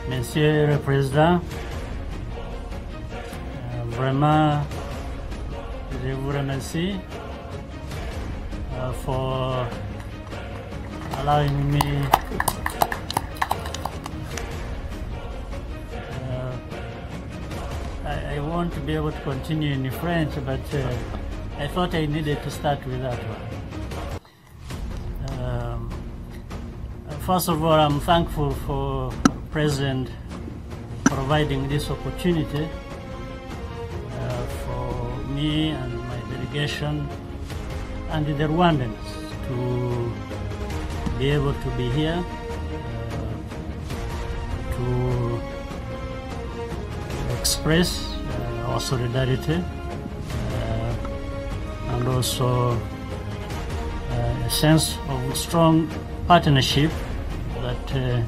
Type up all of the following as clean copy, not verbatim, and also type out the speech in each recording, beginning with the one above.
Monsieur le Président, vraiment, je vous remercie for allowing me I want to be able to continue in French, but I thought I needed to start with that one. First of all, I'm thankful for President providing this opportunity for me and my delegation and the Rwandans to be able to be here to express our solidarity and also a sense of strong partnership that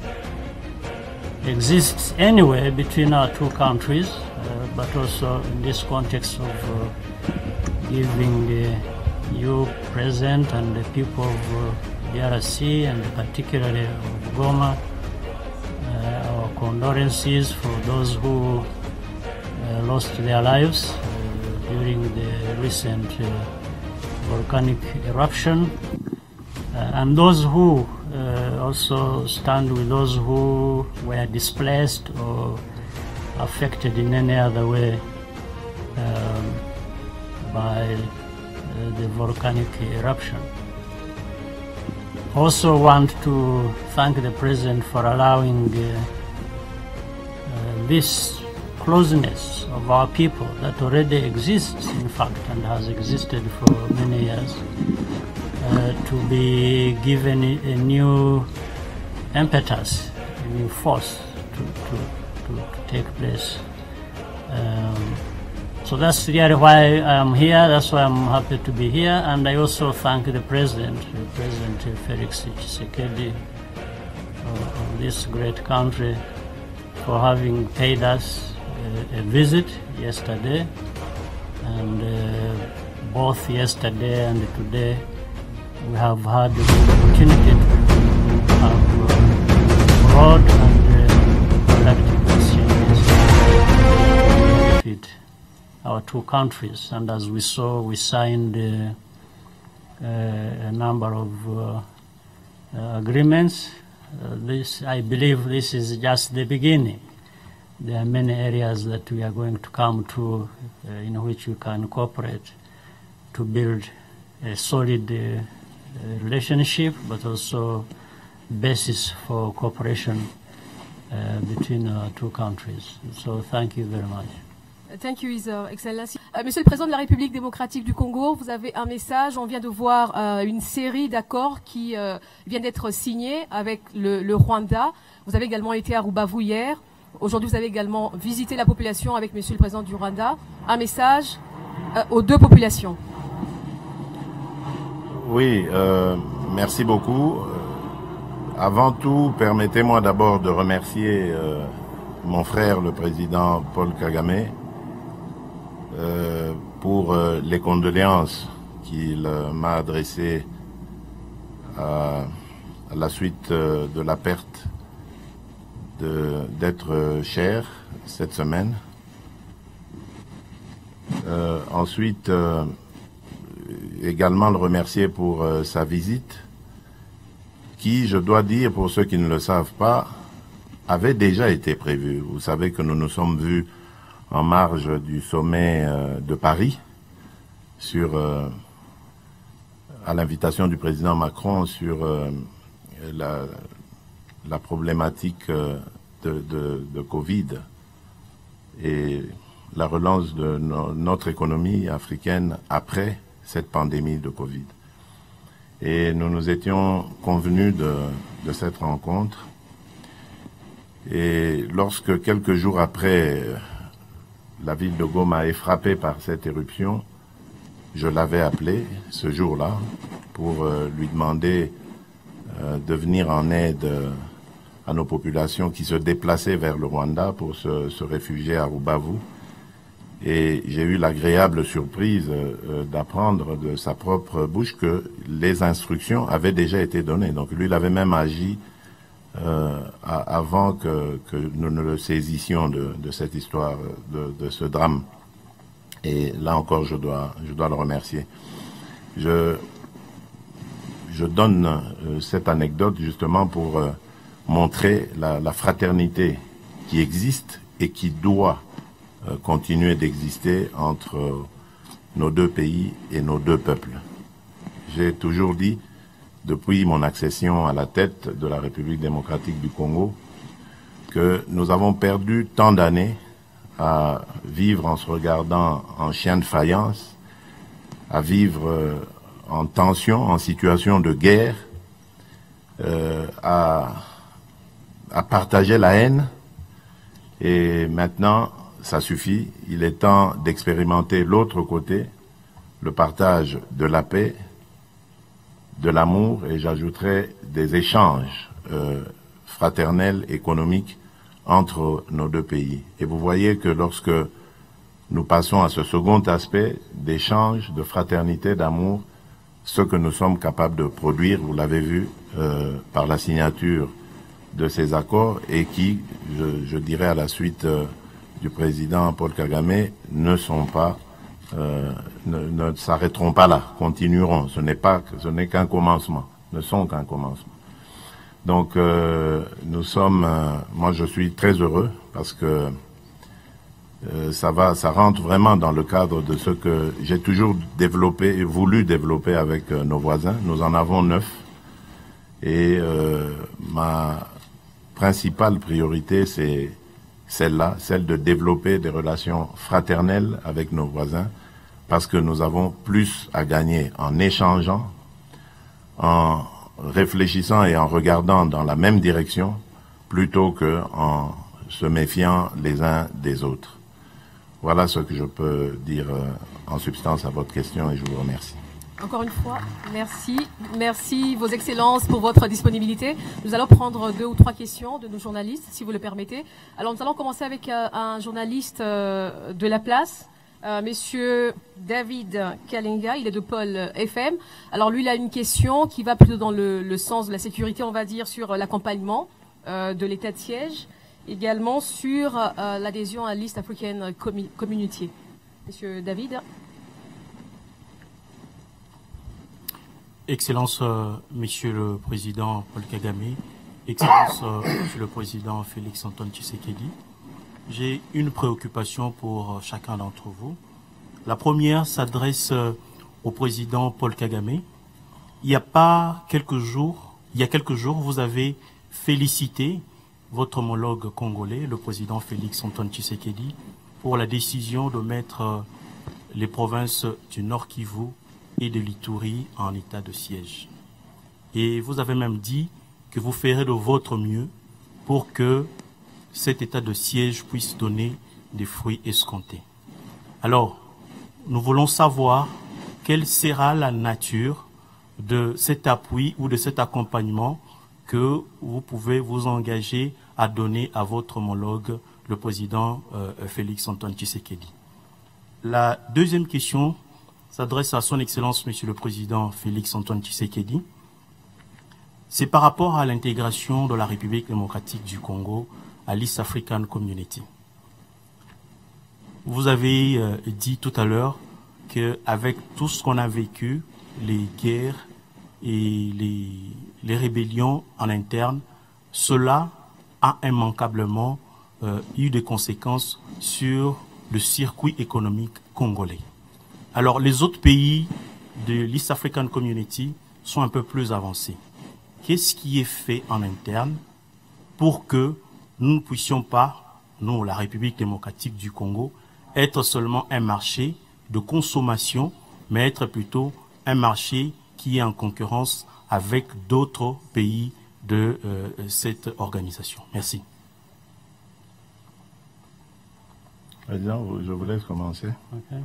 exists anyway between our two countries, but also in this context of giving you, President, and the people of DRC, and particularly of Goma, our condolences for those who lost their lives during the recent volcanic eruption, and those who also stand with those who were displaced or affected in any other way by the volcanic eruption. Also want to thank the President for allowing this closeness of our people that already exists, in fact, and has existed for many years, to be given a new impetus, a new force to take place. So that's really why I'm here, that's why I'm happy to be here, and I also thank the President Felix Tshisekedi of this great country for having paid us a visit yesterday, and both yesterday and today we have had the opportunity to have broad and productive exchanges to benefit our two countries. And as we saw, we signed a number of agreements. I believe this is just the beginning. There are many areas that we are going to come to in which we can cooperate to build a solid relationship, but also basis for cooperation between our two countries. So thank you very much. Thank you, His Excellency. Monsieur le Président de la République démocratique du Congo, vous avez un message. On vient de voir une série d'accords qui viennent d'être signés avec le Rwanda. Vous avez également été à Rubavu hier. Aujourd'hui, vous avez également visité la population avec Monsieur le Président du Rwanda. Un message aux deux populations. Oui, merci beaucoup. Avant tout, permettez-moi d'abord de remercier mon frère, le président Paul Kagame, pour les condoléances qu'il m'a adressées à la suite de la perte d'être cher cette semaine. Ensuite, également le remercier pour sa visite, qui, je dois dire, pour ceux qui ne le savent pas, avait déjà été prévue. Vous savez que nous nous sommes vus en marge du sommet de Paris, à l'invitation du président Macron, sur la problématique de Covid et la relance de notre économie africaine après cette pandémie de Covid. Et nous nous étions convenus de cette rencontre. Et lorsque, quelques jours après, la ville de Goma est frappée par cette éruption, je l'avais appelé ce jour-là pour lui demander de venir en aide à nos populations qui se déplaçaient vers le Rwanda pour se réfugier à Rubavu. Et j'ai eu l'agréable surprise d'apprendre de sa propre bouche que les instructions avaient déjà été données. Donc lui, il avait même agi avant que nous ne le saisissions de cette histoire, de ce drame. Et là encore, je dois le remercier. Je donne cette anecdote justement pour montrer la fraternité qui existe et qui doit continuer d'exister entre nos deux pays et nos deux peuples. J'ai toujours dit, depuis mon accession à la tête de la République démocratique du Congo, que nous avons perdu tant d'années à vivre en se regardant en chien de faïence, à vivre en tension, en situation de guerre, à partager la haine. Et maintenant, ça suffit. Il est temps d'expérimenter l'autre côté, le partage de la paix, de l'amour, et j'ajouterai des échanges fraternels, économiques entre nos deux pays. Et vous voyez que lorsque nous passons à ce second aspect d'échange, de fraternité, d'amour, ce que nous sommes capables de produire, vous l'avez vu par la signature de ces accords, et qui, je dirais à la suite du président Paul Kagame, ne s'arrêteront pas là, continueront. Ce n'est qu'un commencement, ne sont qu'un commencement. Donc moi je suis très heureux parce que ça rentre vraiment dans le cadre de ce que j'ai toujours développé et voulu développer avec nos voisins. Nous en avons 9 et ma principale priorité c'est celle-là, celle de développer des relations fraternelles avec nos voisins, parce que nous avons plus à gagner en échangeant, en réfléchissant et en regardant dans la même direction, plutôt qu'en se méfiant les uns des autres. Voilà ce que je peux dire en substance à votre question, et je vous remercie. Encore une fois, merci. Merci, Vos Excellences, pour votre disponibilité. Nous allons prendre 2 ou 3 questions de nos journalistes, si vous le permettez. Alors, nous allons commencer avec un journaliste de la place, Monsieur David Kalinga, il est de Paul FM. Alors, lui, il a une question qui va plutôt dans le sens de la sécurité, on va dire, sur l'accompagnement de l'état de siège, également sur l'adhésion à l'East African Community. Monsieur David. Excellence, Monsieur le Président Paul Kagame, Excellence, Monsieur le Président Félix Antoine Tshisekedi, j'ai une préoccupation pour chacun d'entre vous. La première s'adresse au Président Paul Kagame. Il y a quelques jours, vous avez félicité votre homologue congolais, le Président Félix Antoine Tshisekedi, pour la décision de mettre les provinces du Nord Kivu et de l'Ituri en état de siège. Et vous avez même dit que vous ferez de votre mieux pour que cet état de siège puisse donner des fruits escomptés. Alors, nous voulons savoir quelle sera la nature de cet appui ou de cet accompagnement que vous pouvez vous engager à donner à votre homologue, le président Félix Antoine Tshisekedi. La deuxième question s'adresse à son Excellence, Monsieur le Président Félix Antoine Tshisekedi. C'est par rapport à l'intégration de la République démocratique du Congo à l'East African Community. Vous avez dit tout à l'heure qu'avec tout ce qu'on a vécu, les guerres et les rébellions en interne, cela a immanquablement eu des conséquences sur le circuit économique congolais. Alors, les autres pays de l'East African Community sont un peu plus avancés. Qu'est-ce qui est fait en interne pour que nous ne puissions pas, nous, la République démocratique du Congo, être seulement un marché de consommation, mais être plutôt un marché qui est en concurrence avec d'autres pays de cette organisation? Merci. Président, je vous laisse commencer. Okay.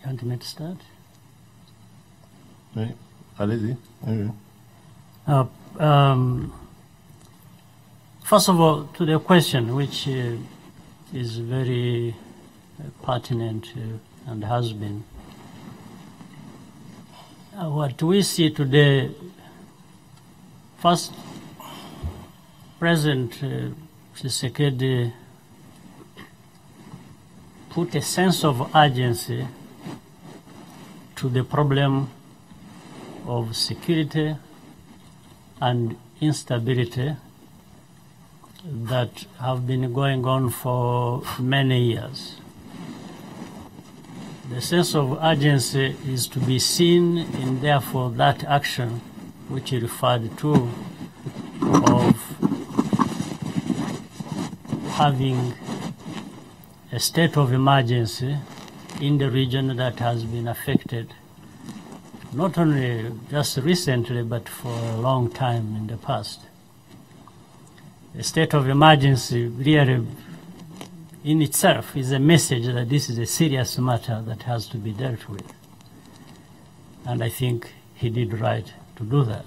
You want me to start? Oui, allez-y. Oui. First of all, to the question, which is very pertinent and has been. What we see today, first, President Tshisekedi put a sense of urgency to the problem of security and instability that have been going on for many years. The sense of urgency is to be seen in, therefore, that action which he referred to of having a state of emergency in the region that has been affected not only just recently but for a long time in the past. A state of emergency really in itself is a message that this is a serious matter that has to be dealt with. And I think he did right to do that.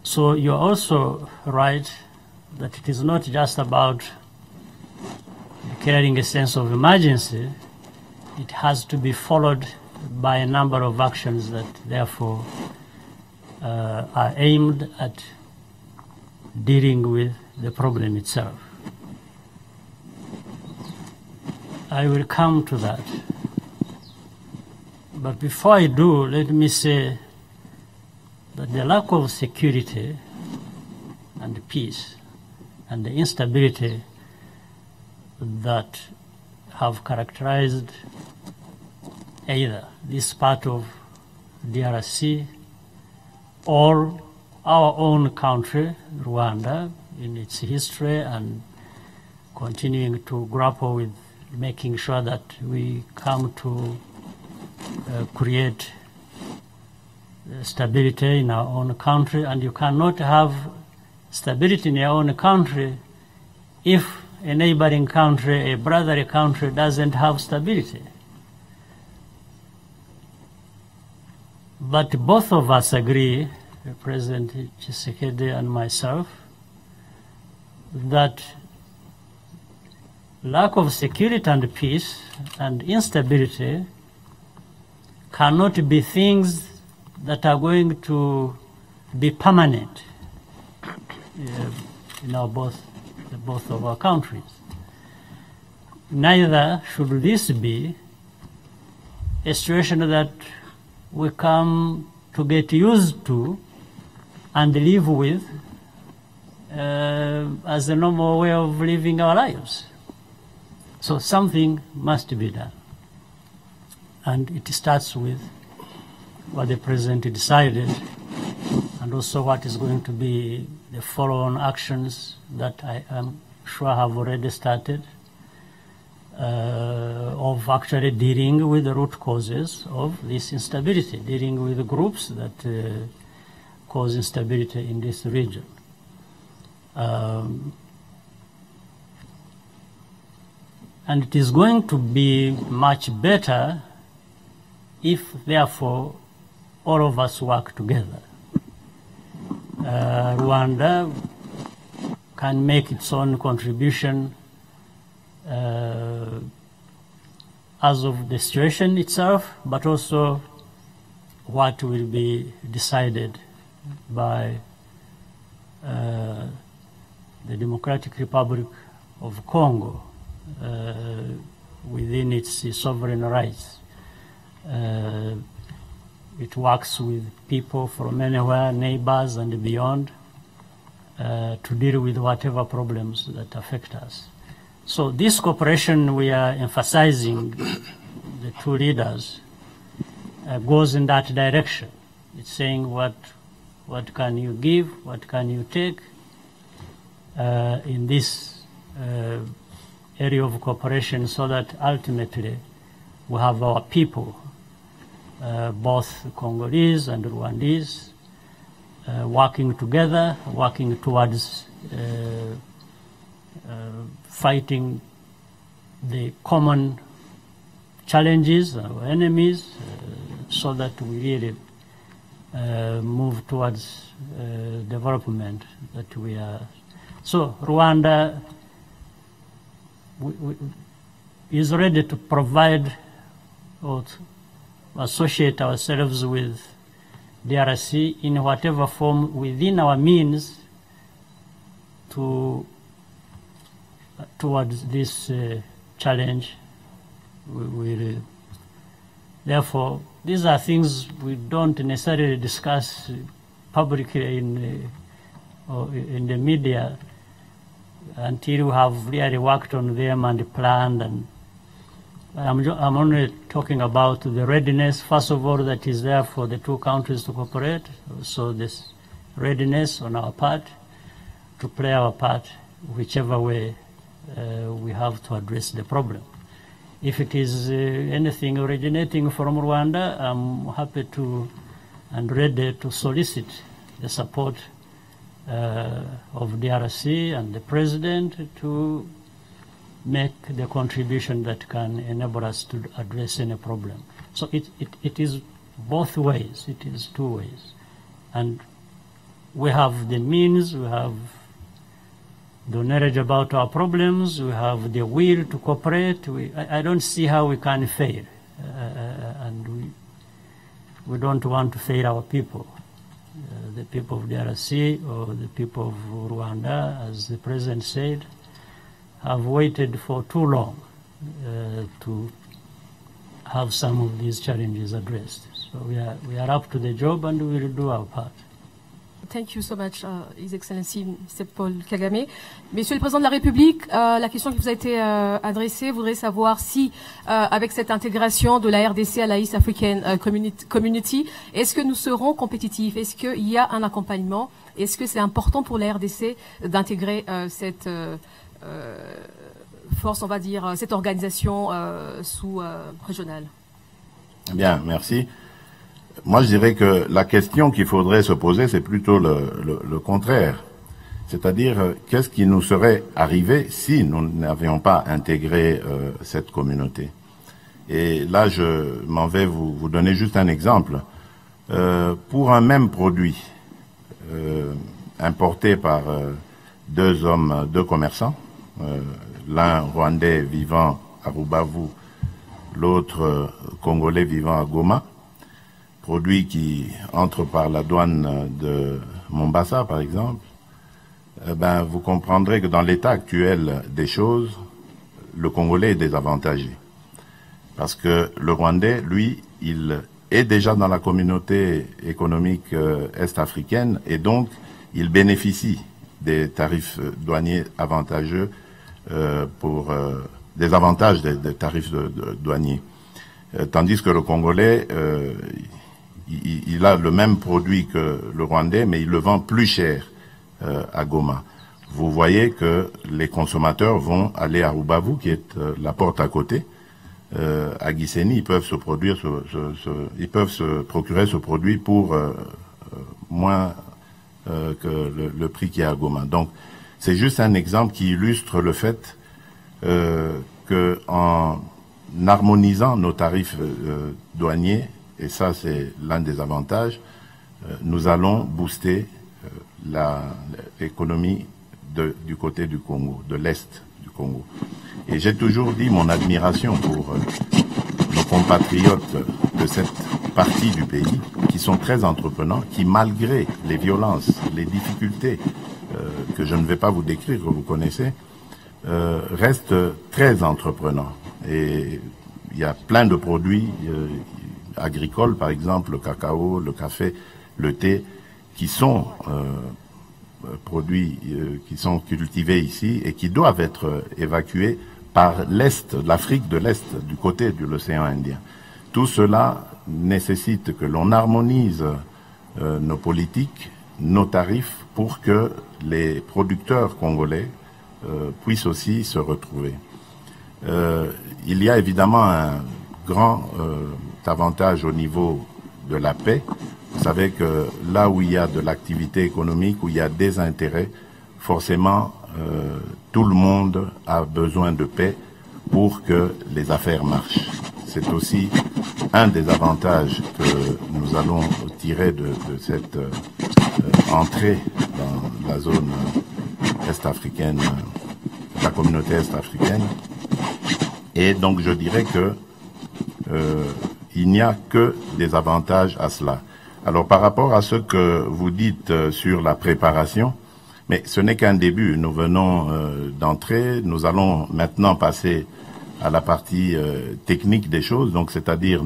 So you're also right that it is not just about declaring a sense of emergency. It has to be followed by a number of actions that therefore are aimed at dealing with the problem itself. I will come to that. But before I do, let me say that the lack of security and peace and the instability that have characterized either this part of DRC or our own country, Rwanda, in its history and continuing to grapple with making sure that we come to create stability in our own country. And you cannot have stability in your own country if a neighboring country, a brotherly country, doesn't have stability. But both of us agree, President Tshisekedi and myself, that lack of security and peace and instability cannot be things that are going to be permanent in our both of our countries. Neither should this be a situation that we come to get used to and live with as a normal way of living our lives. So something must be done. And it starts with what the President decided and also what is going to be the follow-on actions that I am sure have already started of actually dealing with the root causes of this instability, dealing with the groups that cause instability in this region. And it is going to be much better if, therefore, all of us work together. Rwanda can make its own contribution as of the situation itself, but also what will be decided by the Democratic Republic of Congo within its sovereign rights. It works with people from anywhere, neighbors and beyond, to deal with whatever problems that affect us. So this cooperation we are emphasizing, the two leaders, goes in that direction. It's saying what can you give, what can you take in this area of cooperation so that ultimately we have our people, both Congolese and Rwandese, working together, working towards fighting the common challenges, our enemies, so that we really move towards development that we are. So Rwanda is ready to provide or associate ourselves with DRC in whatever form within our means towards this challenge. Therefore, these are things we don't necessarily discuss publicly in the media until we have really worked on them and planned. And I'm only talking about the readiness, first of all, that is there for the two countries to cooperate. So this readiness on our part to play our part whichever way we have to address the problem. If it is anything originating from Rwanda, I'm happy to and ready to solicit the support of DRC and the President to make the contribution that can enable us to address any problem. So it is both ways, it is two ways. And we have the means, we have the knowledge about our problems, we have the will to cooperate. I don't see how we can fail. And we don't want to fail our people. The people of DRC or the people of Rwanda, as the President said, have waited for too long to have some of these challenges addressed. So we are up to the job and we will do our part. Thank you so much, His Excellency, Mr. Paul Kagame. Monsieur le Président de la République, la question qui vous a été adressée voudrait savoir si, avec cette intégration de la RDC à la East African Community, est-ce que nous serons compétitifs? Est-ce qu'il y a un accompagnement? Est-ce que c'est important pour la RDC d'intégrer cette force, on va dire, cette organisation sous-régionale? Bien, merci. Moi, je dirais que la question qu'il faudrait se poser, c'est plutôt le contraire. C'est-à-dire, qu'est-ce qui nous serait arrivé si nous n'avions pas intégré cette communauté? Et là, je m'en vais vous donner juste un exemple. Pour un même produit importé par deux commerçants, l'un rwandais vivant à Rubavu, l'autre congolais vivant à Goma, produit qui entre par la douane de Mombasa, par exemple, vous comprendrez que dans l'état actuel des choses, le Congolais est désavantagé. Parce que le Rwandais, lui, il est déjà dans la communauté économique est-africaine et donc il bénéficie des tarifs douaniers avantageux pour des avantages des tarifs douaniers. Tandis que le Congolais, il a le même produit que le Rwandais, mais il le vend plus cher à Goma. Vous voyez que les consommateurs vont aller à Rubavu, qui est la porte à côté. À Gisenyi, ils peuvent se procurer ce produit pour moins que le prix qui est à Goma. Donc, c'est juste un exemple qui illustre le fait que en harmonisant nos tarifs douaniers, et ça c'est l'un des avantages, nous allons booster l'économie du côté du Congo, de l'Est du Congo. Et j'ai toujours dit mon admiration pour nos compatriotes de cette partie du pays, qui sont très entreprenants, qui malgré les violences, les difficultés que je ne vais pas vous décrire, que vous connaissez, restent très entreprenants. Et il y a plein de produits agricoles, par exemple le cacao, le café, le thé, qui sont produits qui sont cultivés ici et qui doivent être évacués par l'Est, l'Afrique de l'Est, du côté de l'océan Indien. Tout cela nécessite que l'on harmonise nos politiques, nos tarifs, pour que les producteurs congolais puissent aussi se retrouver. Il y a évidemment un grand avantage au niveau de la paix. Vous savez que là où il y a de l'activité économique, où il y a des intérêts, forcément, tout le monde a besoin de paix pour que les affaires marchent. C'est aussi un des avantages que nous allons tirer de cette entrée dans la zone est-africaine, la communauté est-africaine. Et donc je dirais que il n'y a que des avantages à cela. Alors par rapport à ce que vous dites sur la préparation, mais ce n'est qu'un début. Nous venons d'entrer, nous allons maintenant passer à la partie technique des choses, donc c'est-à-dire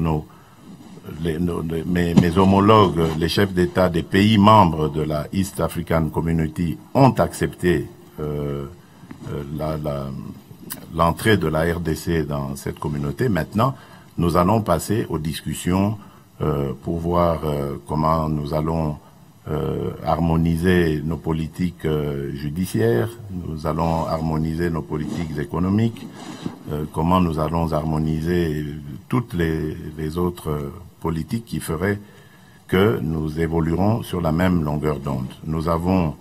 mes homologues, les chefs d'État des pays membres de la East African Community ont accepté l'entrée de la RDC dans cette communauté. Maintenant, nous allons passer aux discussions pour voir comment nous allons harmoniser nos politiques judiciaires, nous allons harmoniser nos politiques économiques, comment nous allons harmoniser toutes les autres politiques qui feraient que nous évoluerons sur la même longueur d'onde. Nous avons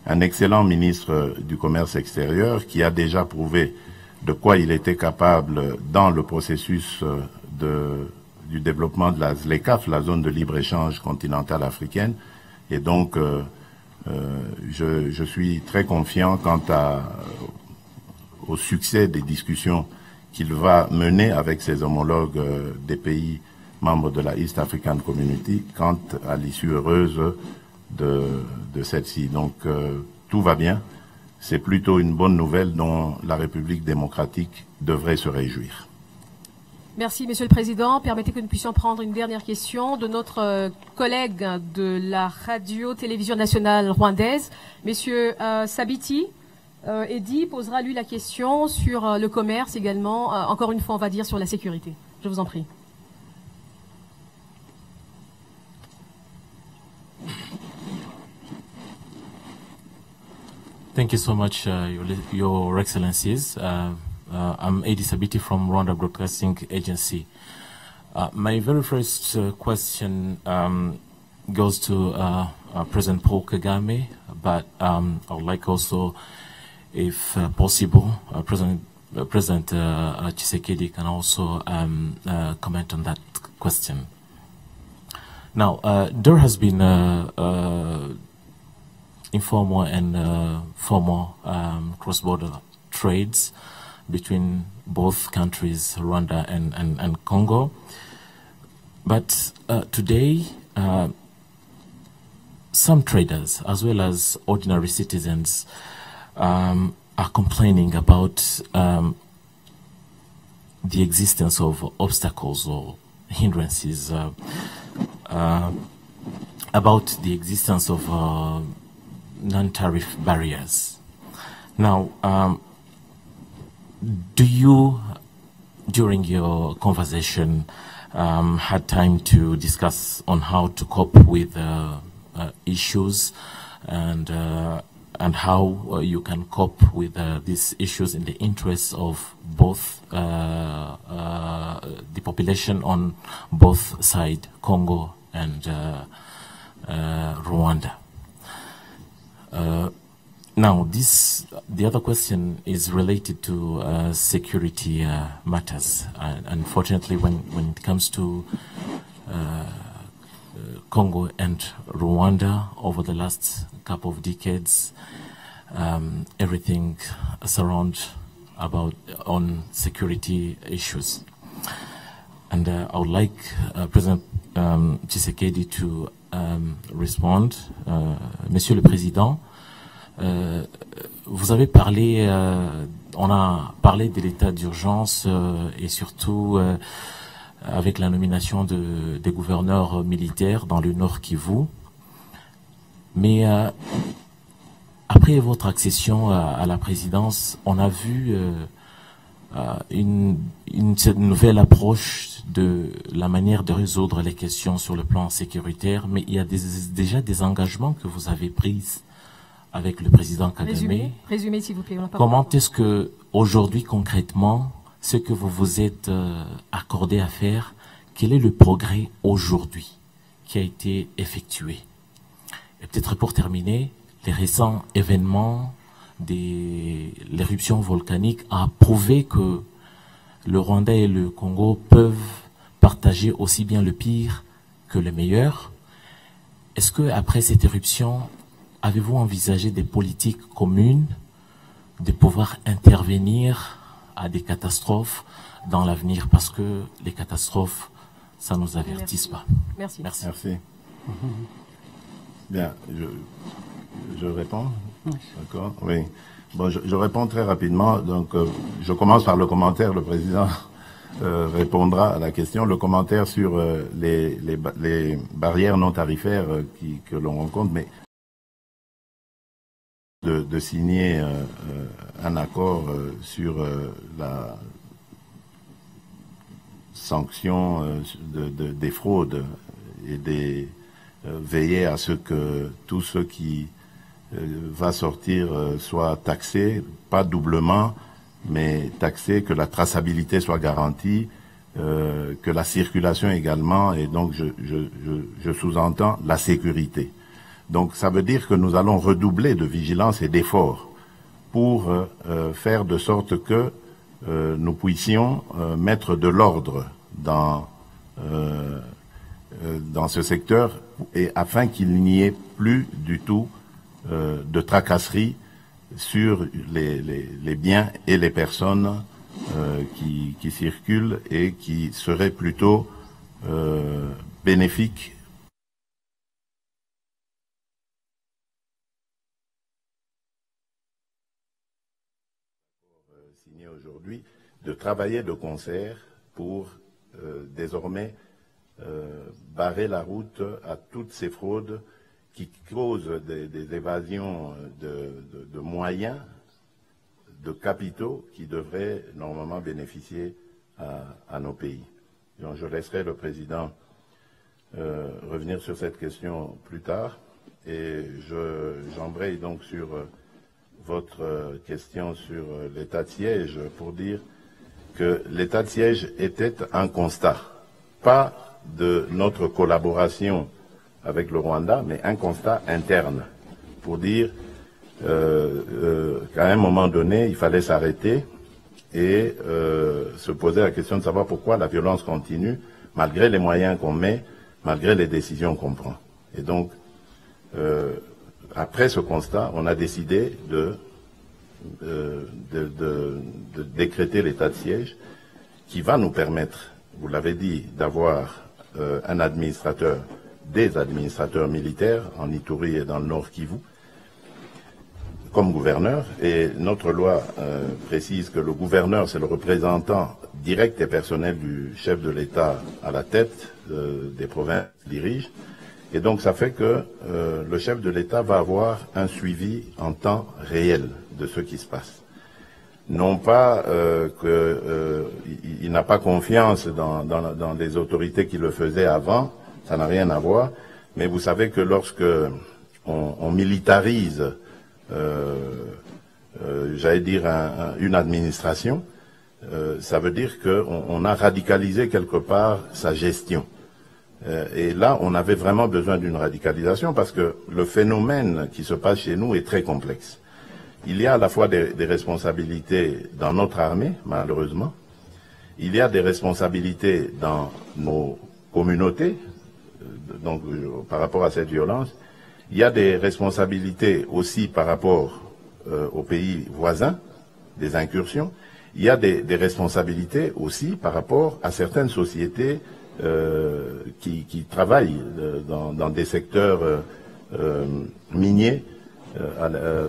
un excellent ministre du Commerce extérieur qui a déjà prouvé de quoi il était capable dans le processus du développement de la ZLECAf, la zone de libre-échange continentale africaine. Et donc, je suis très confiant quant au succès des discussions qu'il va mener avec ses homologues des pays membres de la East African Community quant à l'issue heureuse de celle-ci. Donc, tout va bien. C'est plutôt une bonne nouvelle dont la République démocratique devrait se réjouir. Merci, Monsieur le Président. Permettez que nous puissions prendre une dernière question de notre collègue de la radio-télévision nationale rwandaise, Monsieur Sabiti. Eddy posera, lui, la question sur le commerce également, encore une fois, on va dire, sur la sécurité. Je vous en prie. Thank you so much, Your Excellencies. I'm Eddy Sabiti from Rwanda Broadcasting Agency. My very first question goes to President Paul Kagame, but I would like also, if possible, President Tshisekedi can also comment on that question. Now, there has been informal and formal cross-border trades between both countries, Rwanda and Congo. But today, some traders, as well as ordinary citizens, are complaining about the existence of obstacles or hindrances, about the existence of non-tariff barriers. Now, do you, during your conversation, had time to discuss on how to cope with issues and how you can cope with these issues in the interests of both the population on both sides, Congo and Rwanda? Now, the other question is related to security matters. Unfortunately, when it comes to Congo and Rwanda, over the last couple of decades, everything surrounds on security issues. And I would like President Tshisekedi to respond. Monsieur le Président, vous avez parlé, on a parlé de l'état d'urgence et surtout avec la nomination des gouverneurs militaires dans le Nord Kivu. Mais après votre accession à la présidence, on a vu une nouvelle approche de la manière de résoudre les questions sur le plan sécuritaire, mais il y a déjà des engagements que vous avez pris avec le président Kagame. Résumez, s'il vous plaît. Comment est-ce que aujourd'hui concrètement, ce que vous vous êtes accordé à faire, quel est le progrès aujourd'hui qui a été effectué? Et peut-être pour terminer, les récents événements l'éruption volcanique a prouvé que le Rwanda et le Congo peuvent partager aussi bien le pire que le meilleur. Est-ce que après cette éruption, avez-vous envisagé des politiques communes de pouvoir intervenir à des catastrophes dans l'avenir? Parce que les catastrophes, ça nous avertisse pas. Merci. Merci. Merci. Bien, je réponds. D'accord. Oui. Bon, je réponds très rapidement. Donc, je commence par le commentaire. Le président répondra à la question. Le commentaire sur les barrières non tarifaires que l'on rencontre, mais de signer un accord sur la sanction des fraudes et veiller à ce que tout ce qui va sortir soit taxé, pas doublement, mais taxé, que la traçabilité soit garantie, que la circulation également, et donc je sous-entends la sécurité. Donc ça veut dire que nous allons redoubler de vigilance et d'efforts pour faire de sorte que nous puissions mettre de l'ordre dans ce secteur, et afin qu'il n'y ait plus du tout de tracasserie sur les biens et les personnes qui circulent et qui seraient plutôt bénéfiques signé aujourd'hui, de travailler de concert pour désormais barrer la route à toutes ces fraudes qui causent des évasions de moyens, de capitaux qui devraient normalement bénéficier à nos pays. Donc, je laisserai le président revenir sur cette question plus tard, et j'embraye donc sur votre question sur l'état de siège pour dire que l'état de siège était un constat, pas de notre collaboration avec le Rwanda, mais un constat interne, pour dire qu'à un moment donné, il fallait s'arrêter et se poser la question de savoir pourquoi la violence continue, malgré les moyens qu'on met, malgré les décisions qu'on prend. Et donc, après ce constat, on a décidé de décréter l'état de siège, qui va nous permettre, vous l'avez dit, d'avoir un administrateur, des administrateurs militaires en Ituri et dans le Nord Kivu, comme gouverneur. Et notre loi précise que le gouverneur, c'est le représentant direct et personnel du chef de l'État à la tête des provinces qu'il dirige. Et donc ça fait que le chef de l'État va avoir un suivi en temps réel de ce qui se passe. Non pas qu'il n'a pas confiance dans les autorités qui le faisaient avant, ça n'a rien à voir, mais vous savez que lorsque on militarise, j'allais dire, une administration, ça veut dire qu'on a radicalisé quelque part sa gestion. Et là, on avait vraiment besoin d'une radicalisation, parce que le phénomène qui se passe chez nous est très complexe. Il y a à la fois des responsabilités dans notre armée, malheureusement. Il y a des responsabilités dans nos communautés, donc par rapport à cette violence. Il y a des responsabilités aussi par rapport aux pays voisins, des incursions. Il y a des responsabilités aussi par rapport à certaines sociétés qui travaillent dans des secteurs miniers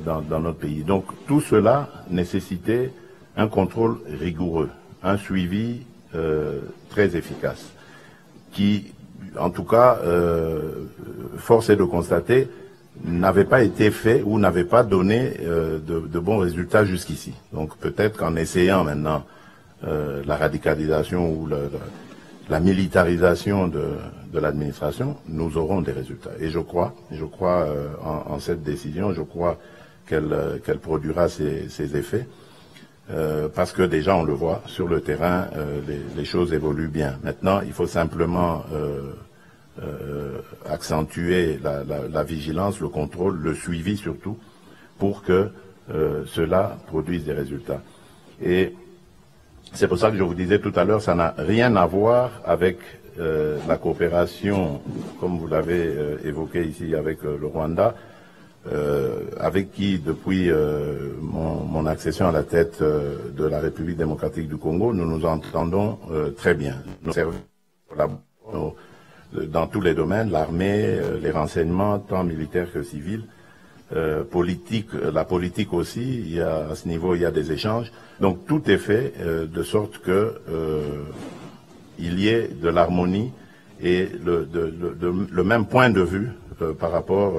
dans notre pays. Donc tout cela nécessitait un contrôle rigoureux, un suivi très efficace, qui, en tout cas, force est de constater, n'avait pas été fait ou n'avait pas donné de bons résultats jusqu'ici. Donc peut-être qu'en essayant maintenant la radicalisation ou la militarisation de l'administration, nous aurons des résultats. Et je crois en cette décision, je crois qu'elle produira ses effets, parce que déjà on le voit, sur le terrain, les choses évoluent bien. Maintenant, il faut simplement accentuer la vigilance, le contrôle, le suivi surtout, pour que cela produise des résultats. Et c'est pour ça que je vous disais tout à l'heure, ça n'a rien à voir avec la coopération, comme vous l'avez évoqué ici, avec le Rwanda, avec qui, depuis mon accession à la tête de la République démocratique du Congo, nous nous entendons très bien. Nous servons dans tous les domaines, l'armée, les renseignements, tant militaires que civils, politique, la politique aussi, à ce niveau, il y a des échanges. Donc tout est fait de sorte que il y ait de l'harmonie et le même point de vue par rapport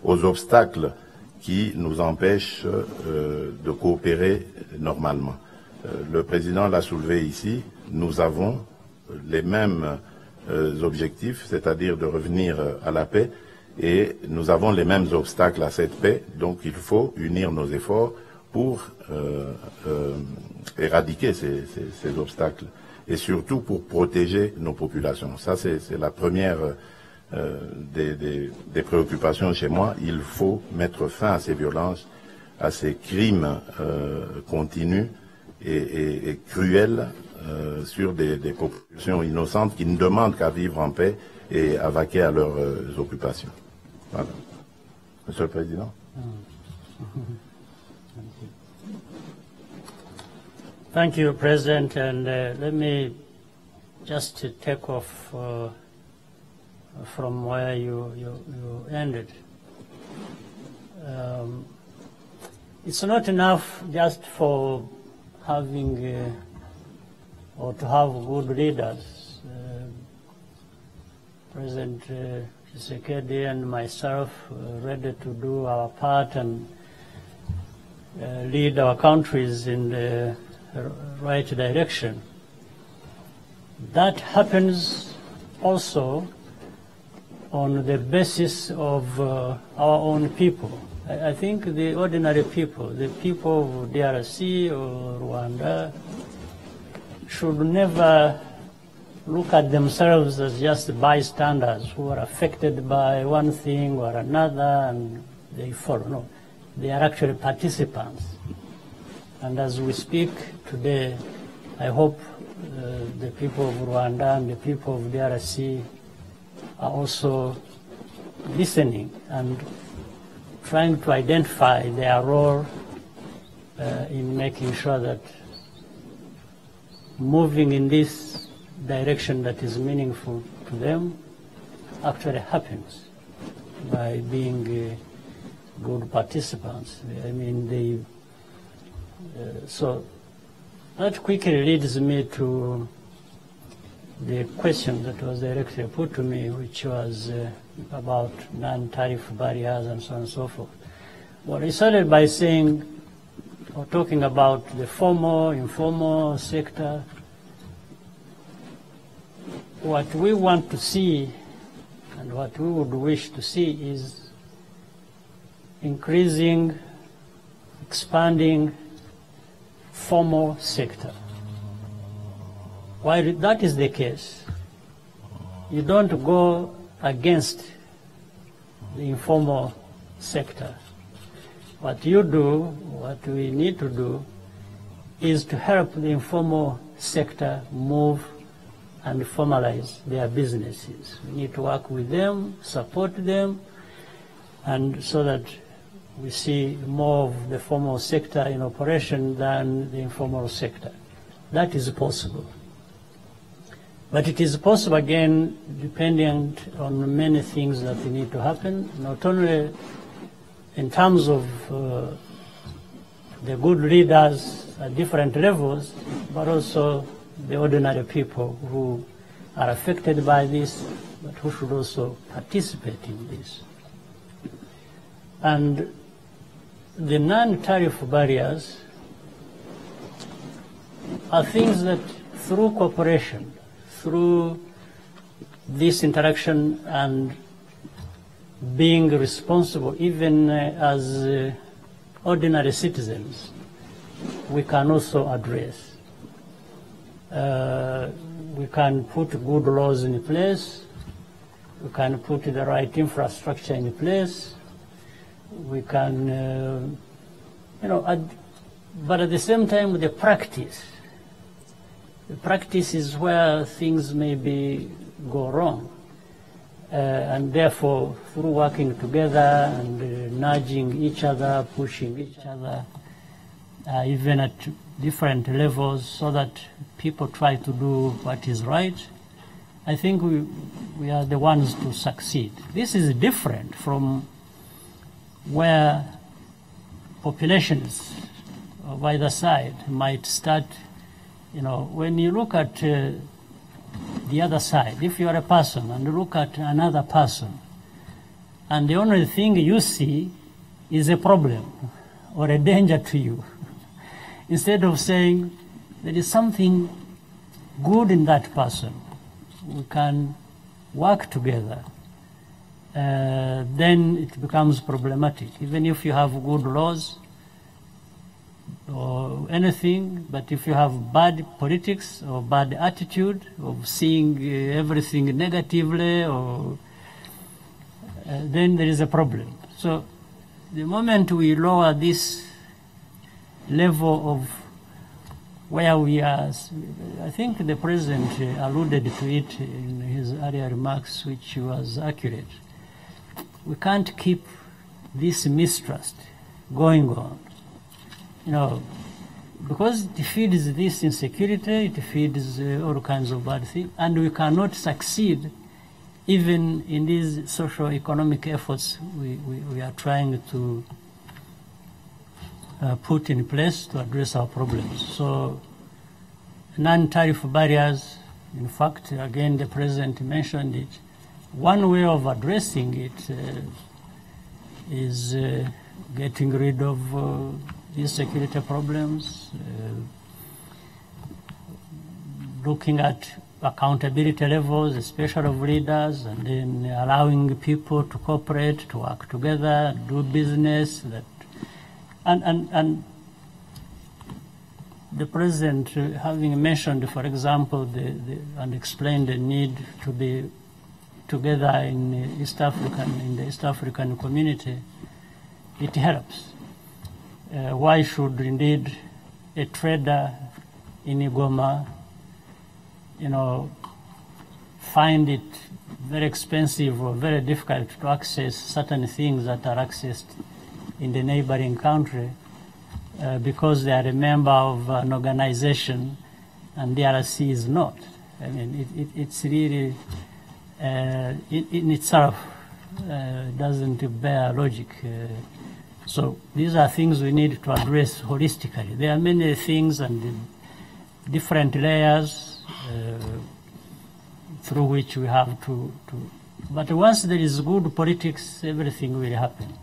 aux obstacles qui nous empêchent de coopérer normalement. Le président l'a soulevé ici, nous avons les mêmes objectifs, c'est-à-dire de revenir à la paix, et nous avons les mêmes obstacles à cette paix, donc il faut unir nos efforts pour éradiquer ces obstacles et surtout pour protéger nos populations. Ça, c'est la première des préoccupations chez moi. Il faut mettre fin à ces violences, à ces crimes continus et cruels sur des populations innocentes qui ne demandent qu'à vivre en paix et à vaquer à leurs occupations. Voilà. Monsieur le Président. Thank you, President. And let me just take off from where you ended. It's not enough just for having or to have good leaders. President Tshisekedi and myself ready to do our part and lead our countries in the right direction. That happens also on the basis of our own people. I think the ordinary people, the people of DRC or Rwanda, should never look at themselves as just bystanders who are affected by one thing or another and they follow. No, they are actually participants. And as we speak today, I hope the people of Rwanda and the people of DRC are also listening and trying to identify their role in making sure that moving in this direction that is meaningful to them actually happens by being good participants. I mean, so that quickly leads me to the question that was directly put to me, which was about non-tariff barriers and so on and so forth. Well, I started by saying, or talking about the formal, informal sector. What we want to see and what we would wish to see is increasing, expanding formal sector. While that is the case, you don't go against the informal sector. What you do, what we need to do, is to help the informal sector move and formalize their businesses. We need to work with them, support them, and so that we see more of the formal sector in operation than the informal sector. That is possible. But it is possible, again, depending on many things that need to happen, not only in terms of the good leaders at different levels, but also the ordinary people who are affected by this, but who should also participate in this. And the non-tariff barriers are things that through cooperation, through this interaction and being responsible, even as ordinary citizens, we can also address. We can put good laws in place, we can put the right infrastructure in place, we can, but at the same time, the practice is where things maybe go wrong. And therefore, through working together and nudging each other, pushing each other, even at different levels, so that people try to do what is right, I think we are the ones to succeed. This is different from where populations of either side might start. You know, when you look at the other side, if you are a person and look at another person, and the only thing you see is a problem or a danger to you, instead of saying there is something good in that person, we can work together, then it becomes problematic. Even if you have good laws or anything, but if you have bad politics or bad attitude of seeing everything negatively, or then there is a problem. So the moment we lower this level of where we are, I think the President alluded to it in his earlier remarks, which was accurate. We can't keep this mistrust going on. You know, because it feeds this insecurity, it feeds all kinds of bad things, and we cannot succeed even in these socio-economic efforts we are trying to put in place to address our problems. So non-tariff barriers, in fact, again, the President mentioned it. One way of addressing it is getting rid of these security problems, looking at accountability levels, especially of leaders, and then allowing people to cooperate, to work together, do business. And the President, having mentioned, for example, and explained the need to be together in the East African community, it helps. Why should indeed a trader in Igoma, you know, find it very expensive or very difficult to access certain things that are accessed in the neighboring country because they are a member of an organization and the DRC is not? I mean, it's really, in itself, doesn't bear logic. So these are things we need to address holistically. There are many things and different layers through which we have to. But once there is good politics, everything will happen.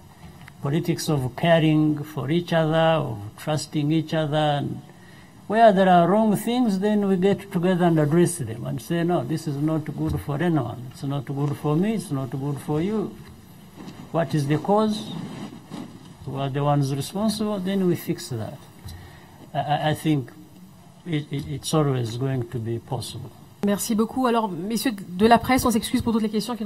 Politics of caring for each other, of trusting each other. And where there are wrong things, then we get together and address them and say, no, this is not good for anyone. It's not good for me. It's not good for you. What is the cause? Who are the ones responsible? Then we fix that. I think it's always going to be possible. Merci beaucoup. Alors, messieurs de la presse, on s'excuse pour toutes les questions qui